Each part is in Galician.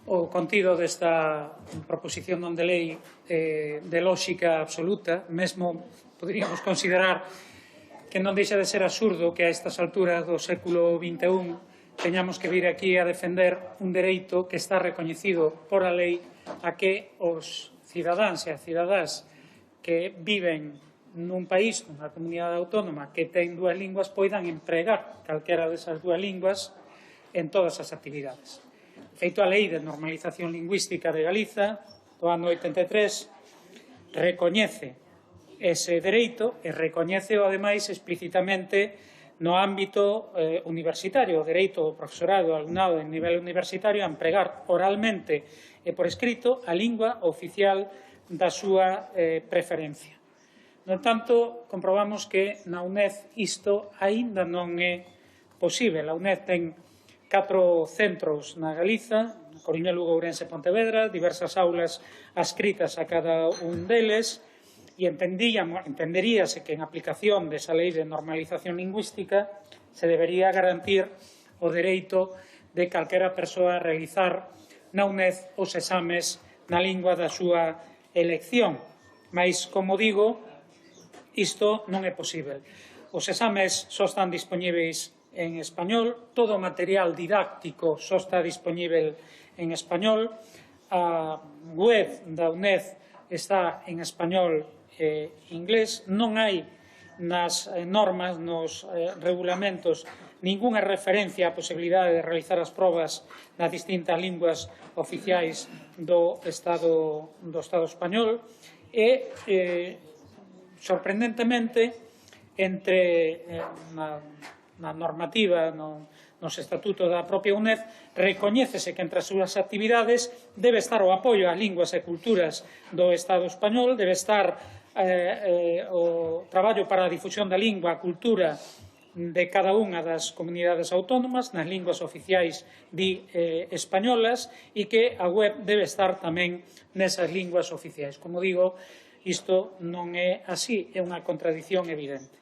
o contido desta proposición non de lei de lógica absoluta, mesmo poderíamos considerar que non deixa de ser absurdo que a estas alturas do século XXI teñamos que vir aquí a defender un dereito que está recoñecido por a lei a que os cidadáns e as cidadás que viven nun país, nunha comunidade autónoma que ten dúas linguas, poidan empregar calquera desas dúas linguas en todas as actividades. De feito, a Lei de Normalización Lingüística de Galiza, do ano 83, recoñece ese dereito e recoñeceo, ademais, explícitamente no ámbito universitario, o dereito do profesorado e alumnado en nivel universitario a empregar oralmente e por escrito a lingua oficial da súa preferencia. No tanto, comprobamos que na UNED isto aínda non é posible. A UNED ten 4 centros na Galiza, Coruña, Lugo, Ourense e Pontevedra, diversas aulas adscritas a cada un deles, e entenderíase que en aplicación desa lei de normalización lingüística se debería garantir o dereito de calquera persoa a realizar na UNED os exames na lingua da súa elección. Mais, como digo, isto non é posible. Os exames só están dispoñíveis en español, todo o material didáctico só está dispoñível en español, a web da UNED está en español e inglés, non hai nas normas, nos regulamentos, ningunha referencia á posibilidade de realizar as probas nas distintas linguas oficiais do Estado español e, sorprendentemente, entre na normativa, nos estatutos da propia UNED, recoñécese que entre as súas actividades debe estar o apoio ás linguas e culturas do Estado español, debe estar o traballo para a difusión da lingua e cultura de cada unha das comunidades autónomas nas linguas oficiais españolas e que a web debe estar tamén nesas linguas oficiais. Como digo, isto non é así, é unha contradición evidente.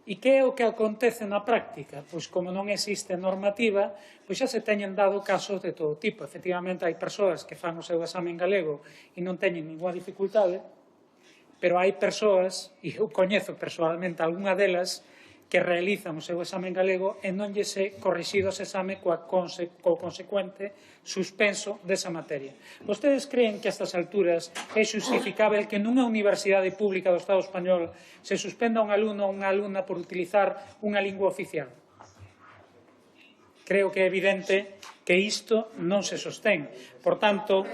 E que é o que acontece na práctica? Pois como non existe normativa, pois xa se teñen dado casos de todo tipo. Efectivamente, hai persoas que fan o seu exame en galego e non teñen ninguna dificultade, pero hai persoas, e eu coñezo personalmente algunha delas, que realizan o seu exame en galego e non lle se corrixido ese exame co consecuente suspenso desa materia. Vostedes creen que a estas alturas é justificável que nunha universidade pública do Estado español se suspenda un alumno ou unha alumna por utilizar unha lingua oficial? Creo que é evidente que isto non se sostén. Por tanto,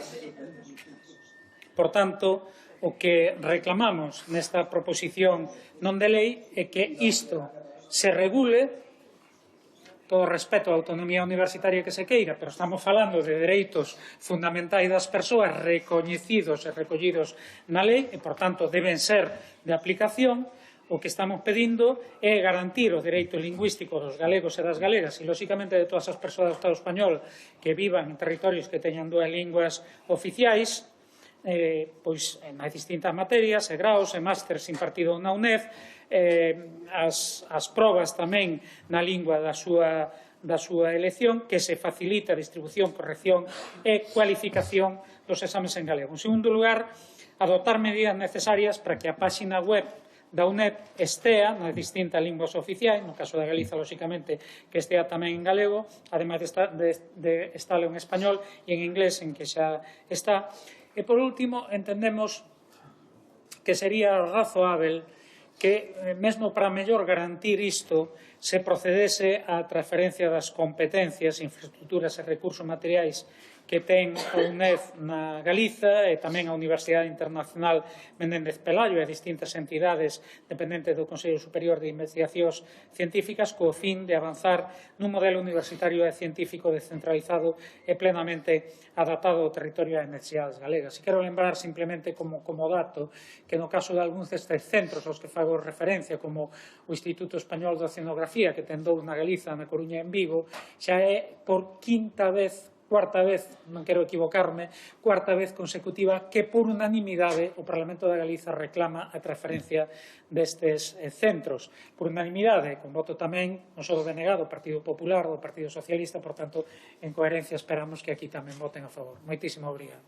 o que reclamamos nesta proposición non de lei é que isto se regule, todo respeto á autonomía universitaria que se queira, pero estamos falando de dereitos fundamentais das persoas recoñecidos e recollidos na lei e, por tanto, deben ser de aplicación. O que estamos pedindo é garantir o dereito lingüístico dos galegos e das galegas e, lóxicamente, de todas as persoas do Estado español que vivan en territorios que teñan dúas linguas oficiais, pois nas distintas materias, e graos e másters impartidos na UNED, as probas tamén na lingua da súa elección, que se facilita a distribución, corrección e cualificación dos exames en galego. En segundo lugar, adoptar medidas necesarias para que a páxina web da UNED estea nas distintas linguas oficiais, no caso da Galiza, lóxicamente, que estea tamén en galego, ademais de estar en español e en inglés, en que xa está. E, por último, entendemos que sería razoável que, mesmo para mellor garantir isto, se procedese á transferencia das competencias, infraestructuras e recursos materiais que ten a UNED na Galiza e tamén a Universidade Internacional Menéndez Pelayo e distintas entidades dependentes do Consello Superior de Investigacións Científicas co fin de avanzar nun modelo universitario e científico descentralizado e plenamente adaptado ao territorio e ás necesidades galegas. E quero lembrar simplemente como dato que no caso de algúns destes centros aos que fago referencia, como o Instituto Español de Oceanografía, que ten dous na Galiza, na Coruña e en Vigo, xa é por quinta vez cuarta vez, non quero equivocarme, cuarta vez consecutiva que por unanimidade o Parlamento de Galiza reclama a transferencia destes centros. Por unanimidade, con voto tamén non só do BNG, do Partido Popular, do Partido Socialista, por tanto, en coherencia esperamos que aquí tamén voten a favor. Moitísimo obrigado.